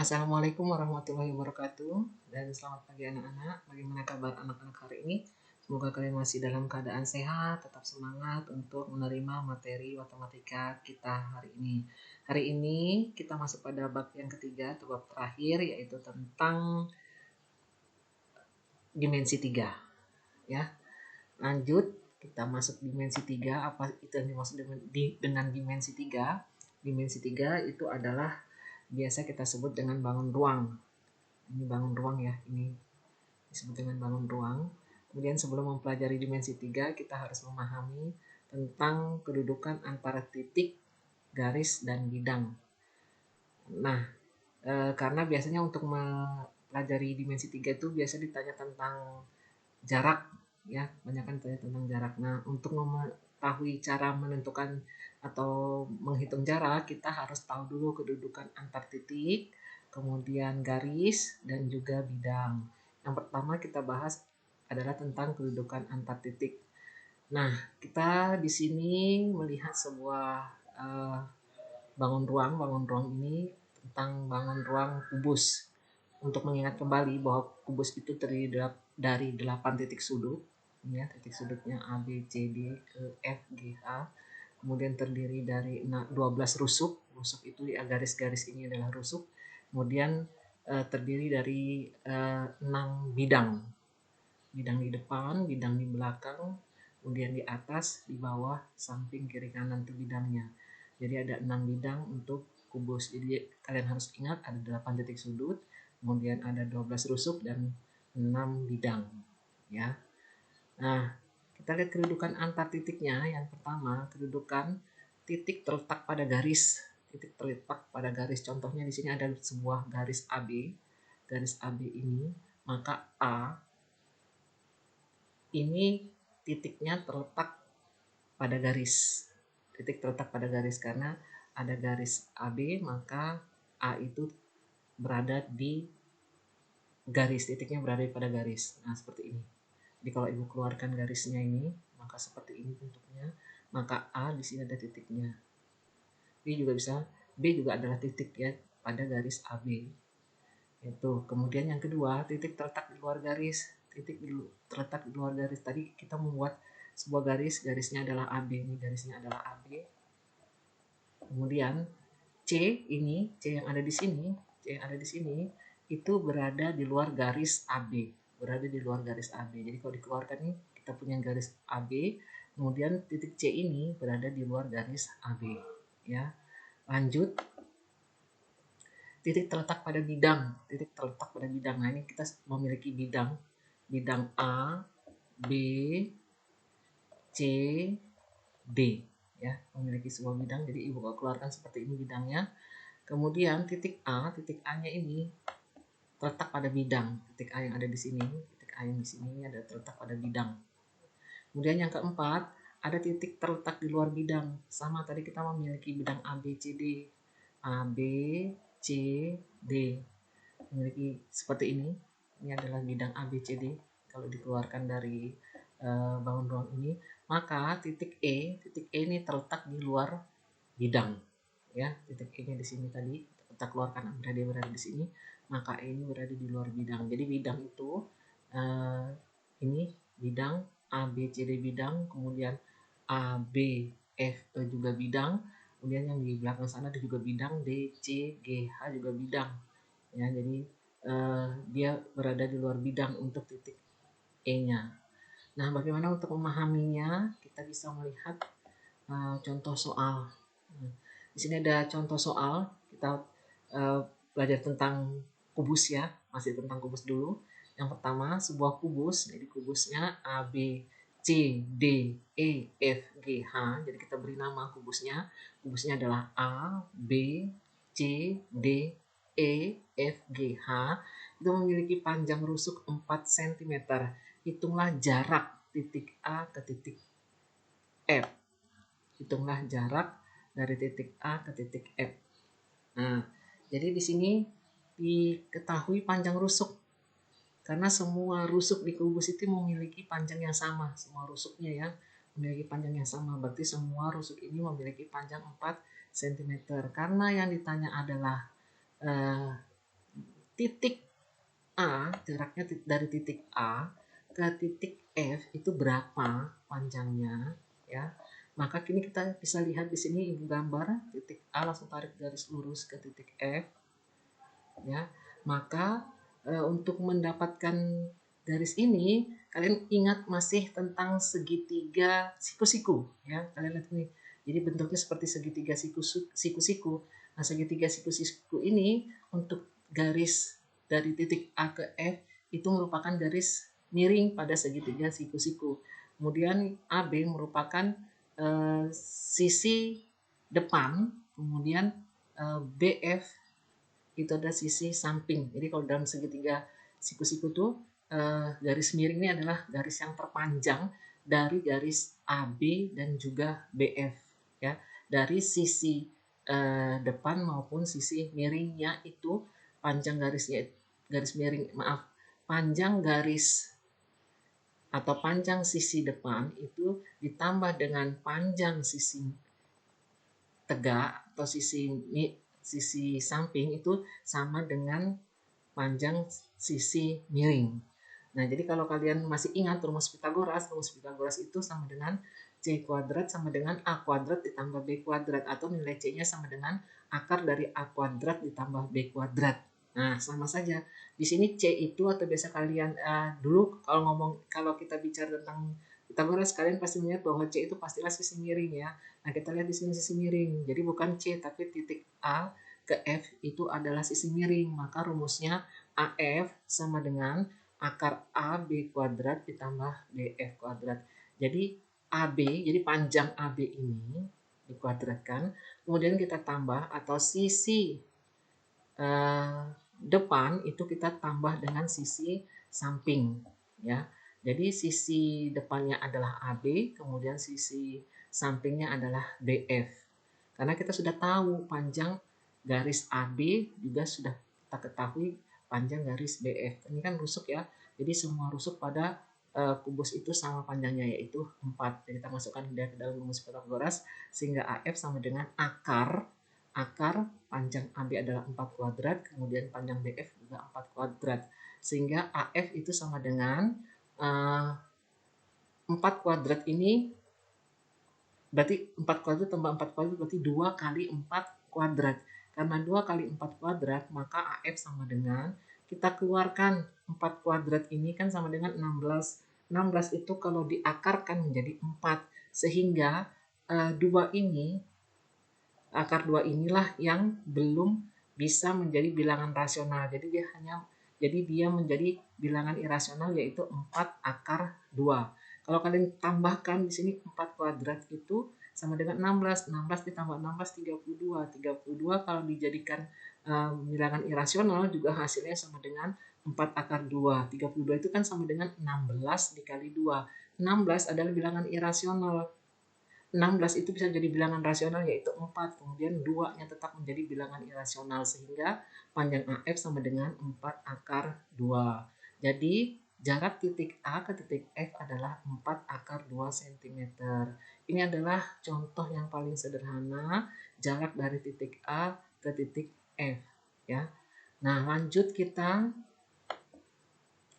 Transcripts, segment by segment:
Assalamualaikum warahmatullahi wabarakatuh dan selamat pagi anak-anak. Bagaimana kabar anak-anak hari ini? Semoga kalian masih dalam keadaan sehat, tetap semangat untuk menerima materi matematika kita hari ini. Hari ini kita masuk pada bab yang ketiga atau bab terakhir, yaitu tentang dimensi 3. Ya. Lanjut, kita masuk dimensi 3. Apa itu yang dimaksud dengan dimensi 3? Dimensi 3 itu adalah biasa kita sebut dengan bangun ruang. Ini bangun ruang ya, ini disebut dengan bangun ruang. Kemudian sebelum mempelajari dimensi 3, kita harus memahami tentang kedudukan antara titik, garis, dan bidang. Nah, karena biasanya untuk mempelajari dimensi 3 itu biasa ditanya tentang jarak, ya, banyak kan ditanya tentang jarak. Nah, untuk mengetahui cara menentukan atau menghitung jarak, kita harus tahu dulu kedudukan antar titik, kemudian garis, dan juga bidang. Yang pertama kita bahas adalah tentang kedudukan antar titik. Nah, kita di sini melihat sebuah bangun ruang. Bangun ruang ini tentang bangun ruang kubus. Untuk mengingat kembali bahwa kubus itu terdiri dari 8 titik sudut, ya, titik sudutnya A, B, C, D, E, F, G, H. Kemudian terdiri dari 12 rusuk. Rusuk itu ya, garis-garis ini adalah rusuk. Kemudian terdiri dari 6 bidang. Bidang di depan, bidang di belakang, kemudian di atas, di bawah, samping, kiri, kanan itu bidangnya. Jadi ada 6 bidang untuk kubus. Jadi kalian harus ingat ada 8 titik sudut, kemudian ada 12 rusuk dan 6 bidang. Ya. Nah, kita lihat kedudukan antar titiknya. Yang pertama, kedudukan titik terletak pada garis. Titik terletak pada garis. Contohnya di sini ada sebuah garis AB. Garis AB ini, maka A ini titiknya terletak pada garis. Titik terletak pada garis karena ada garis AB, maka A itu berada di garis, titiknya berada pada garis. Nah, seperti ini. Jadi kalau ibu keluarkan garisnya ini, maka seperti ini bentuknya. Maka A di sini ada titiknya. B juga adalah titik ya pada garis AB. Itu. Kemudian yang kedua, titik terletak di luar garis. Titik terletak di luar garis. Tadi kita membuat sebuah garis, garisnya adalah AB. Ini garisnya adalah AB. Kemudian C yang ada di sini, itu berada di luar garis AB. Berada di luar garis AB. Jadi kalau dikeluarkan nih, kita punya garis AB, kemudian titik C ini berada di luar garis AB. Ya. Lanjut. Titik terletak pada bidang. Titik terletak pada bidang. Nah, ini kita memiliki bidang. Bidang A, B, C, D. Ya, memiliki sebuah bidang. Jadi ibu keluarkan seperti ini bidangnya. Kemudian titik A-nya ini terletak pada bidang. Titik A yang ada di sini, titik A yang di sini ada terletak pada bidang. Kemudian yang keempat, ada titik terletak di luar bidang. Sama tadi kita memiliki bidang A, B, C, D. A, B, C, D. Memiliki seperti ini. Ini adalah bidang A, B, C, D. Kalau dikeluarkan dari bangun ruang ini, maka titik E ini terletak di luar bidang. Ya, titik E-nya di sini tadi kita keluarkan berada di sini, maka E ini berada di luar bidang. Jadi bidang itu ini bidang A, B, C, D bidang, kemudian A, B, F, E juga bidang, kemudian yang di belakang sana ada juga bidang D, C, G, H juga bidang. Ya, jadi dia berada di luar bidang untuk titik E-nya. Nah, bagaimana untuk memahaminya? Kita bisa melihat contoh soal. Di sini ada contoh soal. Kita belajar tentang kubus ya, masih tentang kubus dulu. Yang pertama, sebuah kubus. Jadi kubusnya A, B, C, D, E, F, G, H. Jadi kita beri nama kubusnya. Kubusnya adalah A, B, C, D, E, F, G, H. Itu memiliki panjang rusuk 4 cm. Hitunglah jarak titik A ke titik F. Hitunglah jarak dari titik A ke titik F. Nah, jadi di sini diketahui panjang rusuk. Karena semua rusuk di kubus itu memiliki panjang yang sama. Semua rusuknya ya memiliki panjang yang sama. Berarti semua rusuk ini memiliki panjang 4 cm. Karena yang ditanya adalah titik A, jaraknya dari titik A ke titik F itu berapa panjangnya ya. Maka kini kita bisa lihat di sini ibu gambar titik A, langsung tarik garis lurus ke titik F ya. Maka untuk mendapatkan garis ini kalian ingat masih tentang segitiga siku-siku ya. Kalian lihat ini. Jadi bentuknya seperti segitiga siku-siku. Nah, segitiga siku-siku ini untuk garis dari titik A ke F itu merupakan garis miring pada segitiga siku-siku. Kemudian AB merupakan sisi depan, kemudian BF itu ada sisi samping. Jadi kalau dalam segitiga siku-siku tuh garis miring ini adalah garis yang terpanjang dari garis AB dan juga BF ya. Dari sisi depan maupun sisi miringnya itu panjang garisnya, garis miring, maaf, panjang garis atau panjang sisi depan itu ditambah dengan panjang sisi tegak atau sisi samping itu sama dengan panjang sisi miring. Nah, jadi kalau kalian masih ingat rumus Pitagoras itu sama dengan C kuadrat sama dengan A kuadrat ditambah B kuadrat, atau nilai C-nya sama dengan akar dari A kuadrat ditambah B kuadrat. Nah, sama saja. Di sini C itu, atau biasa kalian dulu kalau kita bicara tentang Pitagoras, kalian pasti melihat bahwa C itu pastilah sisi miring ya. Nah, kita lihat di sini sisi miring. Jadi bukan C, tapi titik A ke F itu adalah sisi miring. Maka rumusnya AF sama dengan akar AB kuadrat ditambah BF kuadrat. Jadi AB, jadi panjang AB ini dikuadratkan, kemudian kita tambah, atau sisi depan itu kita tambah dengan sisi samping ya. Jadi sisi depannya adalah AB, kemudian sisi sampingnya adalah BF. Karena kita sudah tahu panjang garis AB juga sudah kita ketahui panjang garis BF. Ini kan rusuk ya. Jadi semua rusuk pada kubus itu sama panjangnya, yaitu 4. Jadi kita masukkan ke dalam rumus Pythagoras sehingga AF sama dengan akar panjang AB adalah 4 kuadrat, kemudian panjang BF juga 4 kuadrat. Sehingga AF itu sama dengan 4 kuadrat ini berarti 4 kuadrat tambah 4 kuadrat berarti 2 kali 4 kuadrat. Karena 2 kali 4 kuadrat, maka AF sama dengan, kita keluarkan 4 kuadrat ini kan sama dengan 16. 16 itu kalau diakarkan menjadi 4. Sehingga 2 ini, akar 2 inilah yang belum bisa menjadi bilangan rasional. Jadi dia menjadi bilangan irasional, yaitu 4 akar 2. Kalau kalian tambahkan di sini 4 kuadrat itu sama dengan 16. 16 ditambah 16 32. 32 kalau dijadikan bilangan irasional juga hasilnya sama dengan 4 akar 2. 32 itu kan sama dengan 16 dikali 2. 16 adalah bilangan irasional. 16 itu bisa jadi bilangan rasional, yaitu 4. Kemudian 2-nya tetap menjadi bilangan irasional, sehingga panjang AF sama dengan 4 akar 2. Jadi jarak titik A ke titik F adalah 4 akar 2 cm. Ini adalah contoh yang paling sederhana jarak dari titik A ke titik F ya. Nah, lanjut kita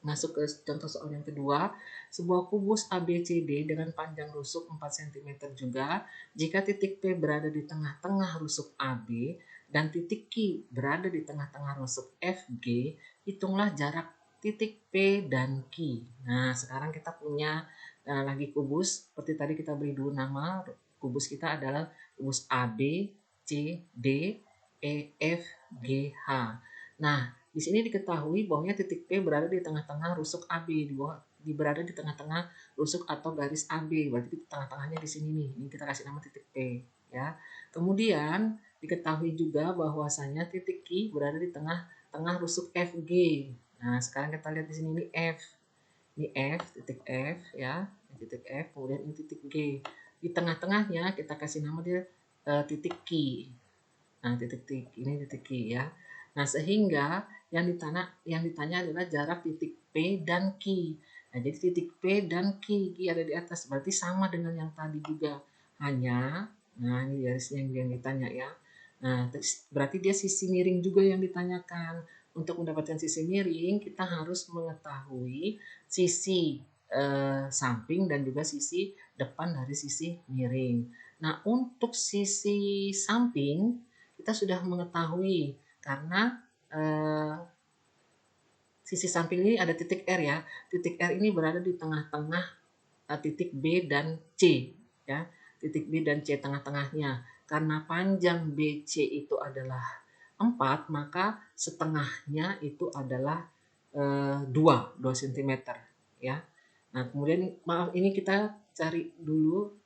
masuk ke contoh soal yang kedua. Sebuah kubus ABCD dengan panjang rusuk 4 cm juga. Jika titik P berada di tengah-tengah rusuk AB dan titik Q berada di tengah-tengah rusuk FG, hitunglah jarak titik P dan Q. Nah, sekarang kita punya lagi kubus. Seperti tadi kita beri dulu nama. Kubus kita adalah kubus AB, C, D, E, F, G, H. Nah, di sini diketahui bahwa titik P berada di tengah-tengah rusuk AB, berada di tengah-tengah rusuk atau garis AB. Berarti tengah-tengahnya di sini nih. Ini kita kasih nama titik P ya. Kemudian diketahui juga bahwasanya titik Q berada di tengah-tengah rusuk FG. Nah, sekarang kita lihat di sini ini F. Ini F, titik F ya. Titik F, kemudian ini titik G. Di tengah-tengahnya kita kasih nama dia titik Q. Nah, titik ini titik Q ya. Nah, sehingga yang ditanya adalah jarak titik P dan Q. Nah, jadi titik P dan Q ada di atas, berarti sama dengan yang tadi juga. Hanya, nah ini garisnya yang ditanya ya. Nah, berarti dia sisi miring juga yang ditanyakan. untuk mendapatkan sisi miring kita harus mengetahui sisi samping dan juga sisi depan dari sisi miring. Nah, untuk sisi samping kita sudah mengetahui karena sisi samping ini ada titik R ya. Titik R ini berada di tengah-tengah titik B dan C ya. Titik B dan C tengah-tengahnya. Karena panjang BC itu adalah 4, maka setengahnya itu adalah 2 cm ya. Nah, kemudian maaf ini kita cari dulu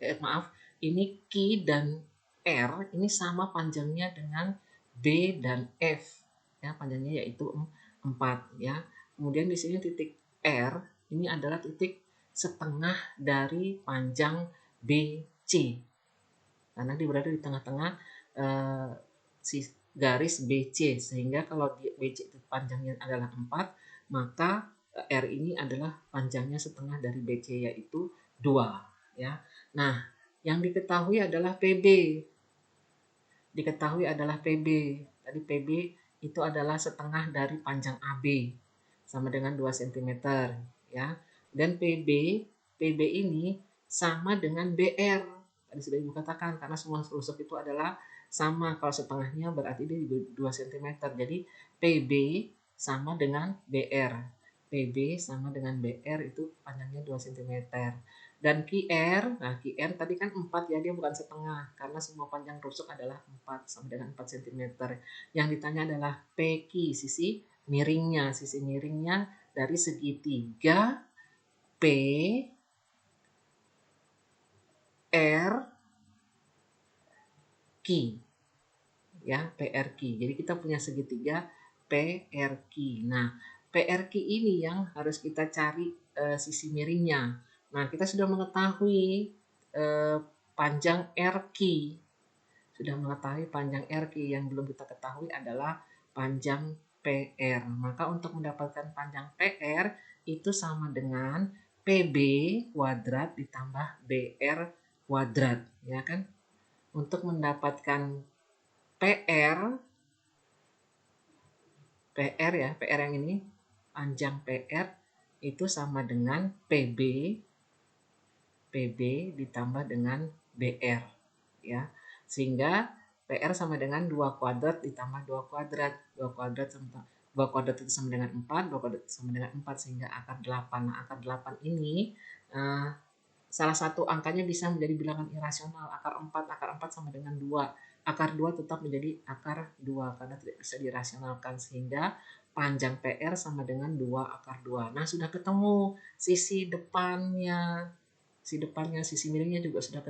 ini Q dan R ini sama panjangnya dengan B dan F ya, panjangnya yaitu 4 ya. Kemudian di sini titik R ini adalah titik setengah dari panjang BC karena dia berada di tengah-tengah si garis BC, sehingga kalau BC itu panjangnya adalah 4, maka R ini adalah panjangnya setengah dari BC yaitu 2 ya. Nah, yang diketahui adalah PB. Tadi PB itu adalah setengah dari panjang AB sama dengan 2 cm ya. Dan PB ini sama dengan BR. Tadi sudah Ibu katakan karena semua rusuk itu adalah sama, kalau setengahnya berarti dia 2 cm. Jadi PB sama dengan BR. PB sama dengan BR itu panjangnya 2 cm. Dan QR, nah QR tadi kan 4 ya, dia bukan setengah karena semua panjang rusuk adalah 4 sama dengan 4 cm. Yang ditanya adalah PQ, sisi miringnya. Sisi miringnya dari segitiga P R Q ya, PRQ. Jadi kita punya segitiga PRQ. Nah, PRQ ini yang harus kita cari sisi miringnya. Nah, kita sudah mengetahui panjang RQ. Sudah mengetahui panjang RQ, yang belum kita ketahui adalah panjang PR. Maka untuk mendapatkan panjang PR itu sama dengan PB kuadrat ditambah BR kuadrat, ya kan? Untuk mendapatkan PR ya, PR yang ini, panjang PR itu sama dengan PB ditambah dengan BR ya. Sehingga PR sama dengan 2 kuadrat ditambah 2 kuadrat. 2 kuadrat itu sama dengan 4, 2 kuadrat itu sama dengan 4 sehingga akar 8. Nah, akar 8 ini salah satu angkanya bisa menjadi bilangan irasional. Akar 4 sama dengan 2. Akar 2 tetap menjadi akar 2 karena tidak bisa dirasionalkan, sehingga panjang PR sama dengan 2 akar 2. Nah, sudah ketemu sisi depannya. Sisi miringnya juga sudah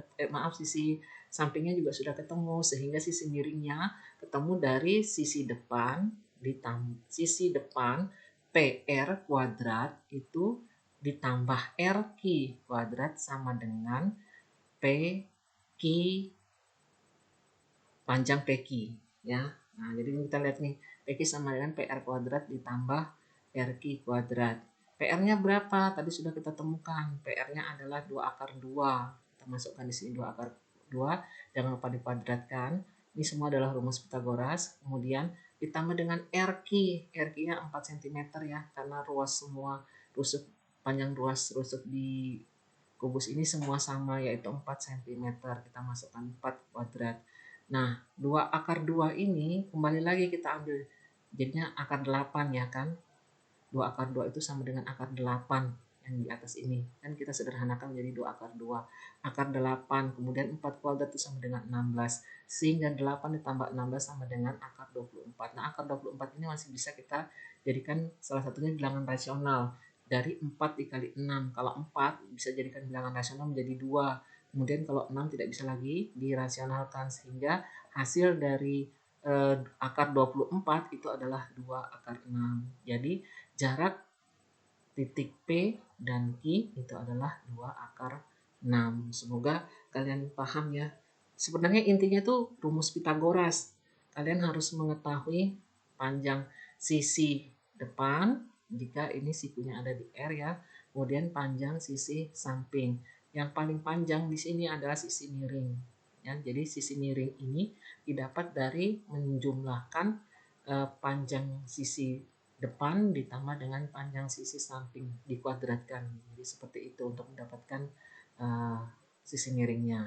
sisi sampingnya juga sudah ketemu, sehingga sisi miringnya ketemu dari sisi depan PR kuadrat itu ditambah RQ kuadrat sama dengan PQ panjang PQ ya. Nah, jadi kita lihat nih, PQ sama dengan PR kuadrat ditambah RQ kuadrat. PR-nya berapa? Tadi sudah kita temukan. PR-nya adalah 2 akar 2. Kita masukkan di sini 2 akar 2. Jangan lupa dikuadratkan. Ini semua adalah rumus Pitagoras. Kemudian ditambah dengan RQ. RQ-nya 4 cm ya, karena panjang ruas rusuk di kubus ini semua sama, yaitu 4 cm. Kita masukkan 4 kuadrat. Nah, 2 akar 2 ini kembali lagi kita ambil jadinya akar 8 ya kan. 2 akar 2 itu sama dengan akar 8 yang di atas ini. Kan kita sederhanakan menjadi 2 akar 2. Akar 8, kemudian 4 kuadrat itu sama dengan 16. Sehingga 8 ditambah 16 sama dengan akar 24. Nah, akar 24 ini masih bisa kita jadikan salah satunya bilangan rasional. Dari 4 dikali 6. Kalau 4 bisa jadikan bilangan rasional menjadi 2. Kemudian kalau 6 tidak bisa lagi dirasionalkan, sehingga hasil dari akar 24 itu adalah 2 akar 6. Jadi jarak titik P dan Q itu adalah 2 akar 6. Semoga kalian paham ya. Sebenarnya intinya tuh rumus Pitagoras. Kalian harus mengetahui panjang sisi depan jika ini sikunya ada di R ya. Kemudian panjang sisi samping. Yang paling panjang di sini adalah sisi miring. Ya, jadi sisi miring ini didapat dari menjumlahkan panjang sisi depan ditambah dengan panjang sisi samping dikuadratkan. Jadi seperti itu untuk mendapatkan sisi miringnya.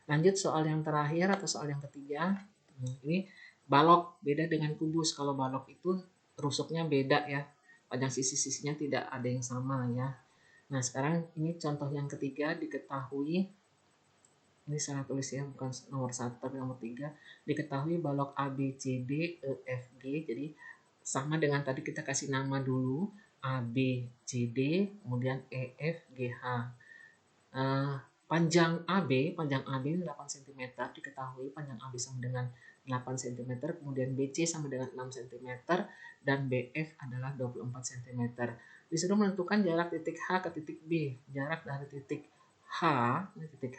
Lanjut soal yang terakhir atau soal yang ketiga. Ini balok beda dengan kubus. Kalau balok itu rusuknya beda ya. Panjang sisi-sisinya tidak ada yang sama ya. Nah sekarang ini contoh yang ketiga, diketahui, ini saya tulis ya, bukan nomor 1 tapi nomor 3. Diketahui balok ABCD EFG, jadi sama dengan tadi kita kasih nama dulu, ABCD kemudian EFGH. Panjang AB 8 cm, diketahui panjang AB sama dengan 8 cm, kemudian BC sama dengan 6 cm, dan BF adalah 24 cm. Disuruh menentukan jarak titik H ke titik B. Jarak dari titik H, ini titik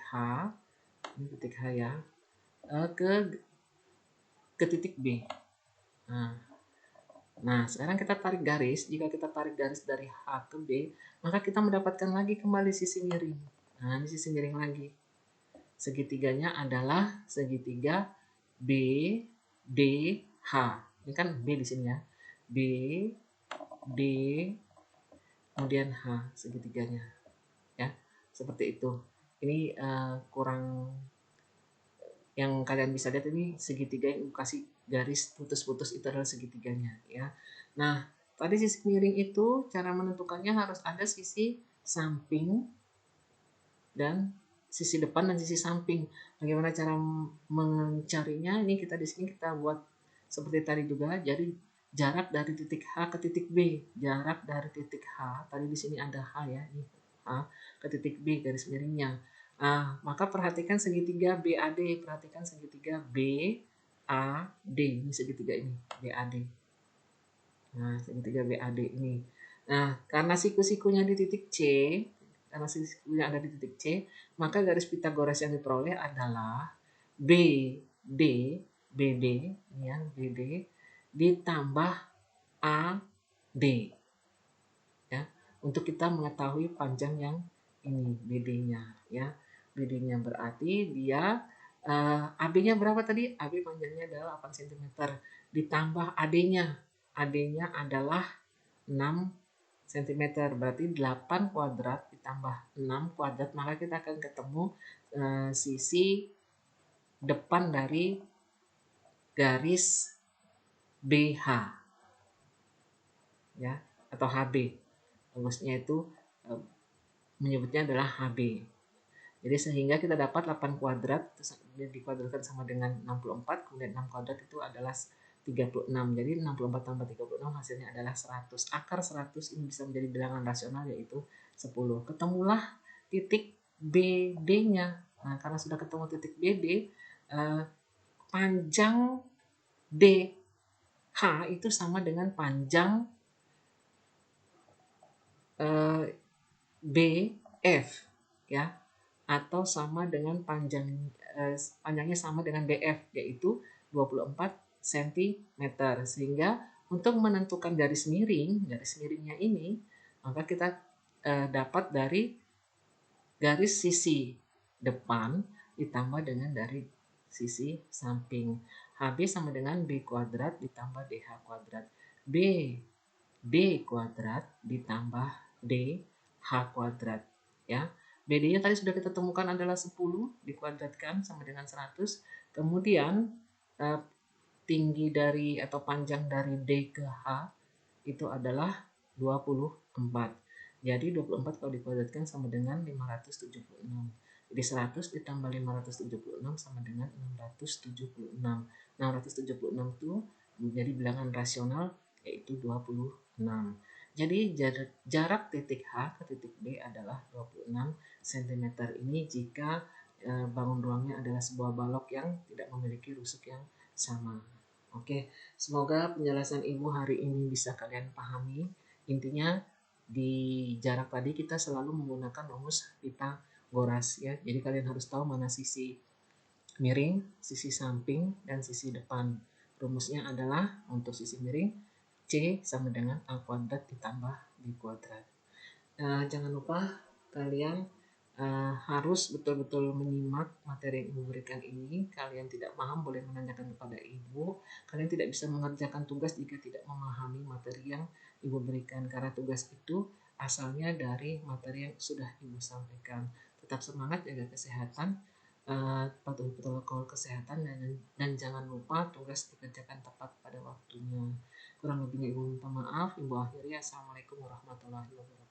H ya, ke titik B. Nah, sekarang kita tarik garis. Jika kita tarik garis dari H ke B, maka kita mendapatkan lagi kembali sisi miring. Nah, ini sisi miring lagi. Segitiganya adalah segitiga B, D, H. Ini kan B di sini ya. B, D, kemudian H segitiganya. Ya, seperti itu. Ini kurang, yang kalian bisa lihat ini segitiga yang kasih garis putus-putus itu adalah segitiganya ya. Nah, tadi sisi miring itu cara menentukannya harus ada sisi samping dan sisi depan dan sisi samping. Bagaimana cara mencarinya? Ini kita di sini kita buat seperti tadi juga. Jadi jarak dari titik H ke titik B. Jarak dari titik H, tadi di sini ada H ya, ini H ke titik B garis miringnya. Maka perhatikan segitiga BAD, perhatikan segitiga BAD, ini segitiga ini BAD. Nah, segitiga BAD ini. Nah, karena siku-sikunya di titik C, karena sikunya ada di titik C, maka garis Pitagoras yang diperoleh adalah BD, BD, ya, BD ditambah AD. Ya, untuk kita mengetahui panjang yang ini BD-nya ya. BD-nya berarti dia AB-nya berapa tadi? AB panjangnya adalah 8 cm ditambah AD-nya. AD-nya adalah 6 cm, berarti 8 kuadrat ditambah 6 kuadrat, maka kita akan ketemu sisi depan dari garis BH ya, atau HB. Bagusnya itu menyebutnya adalah HB. Jadi sehingga kita dapat 8 kuadrat dikuadratkan sama dengan 64, kemudian 6 kuadrat itu adalah 36. Jadi 64 tambah 36 hasilnya adalah 100. Akar 100 ini bisa menjadi bilangan rasional yaitu 10. Ketemulah titik BD-nya. Nah, karena sudah ketemu titik BD, panjang DH itu sama dengan panjang BF ya, atau sama dengan panjangnya sama dengan BF yaitu 24 cm. Sehingga untuk menentukan garis miringnya ini, maka kita dapat dari garis sisi depan ditambah dengan dari sisi samping. HB sama dengan B kuadrat ditambah DH kuadrat. D kuadrat ditambah DH kuadrat ya. BD-nya tadi sudah kita temukan adalah 10 dikuadratkan sama dengan 100. Kemudian tinggi dari atau panjang dari D ke H itu adalah 24. Jadi 24 kalau dikuadratkan sama dengan 576. Jadi 100 ditambah 576 sama dengan 676. 676 itu menjadi bilangan rasional yaitu 26. Jadi jarak titik H ke titik B adalah 26 cm. Ini jika bangun ruangnya adalah sebuah balok yang tidak memiliki rusuk yang sama. Oke, semoga penjelasan Ibu hari ini bisa kalian pahami. Intinya di jarak tadi kita selalu menggunakan rumus Pitagoras ya. Jadi kalian harus tahu mana sisi miring, sisi samping, dan sisi depan. Rumusnya adalah untuk sisi miring C sama dengan A kuadrat ditambah B kuadrat. Jangan lupa kalian harus betul-betul menyimak materi yang Ibu berikan ini. Kalian tidak paham boleh menanyakan kepada Ibu. Kalian tidak bisa mengerjakan tugas jika tidak memahami materi yang Ibu berikan, karena tugas itu asalnya dari materi yang sudah Ibu sampaikan. Tetap semangat, jaga kesehatan, patuhi protokol kesehatan, dan jangan lupa tugas dikerjakan tepat pada waktunya. Kurang lebihnya Ibu minta maaf. Ibu akhiri. Assalamualaikum warahmatullahi wabarakatuh.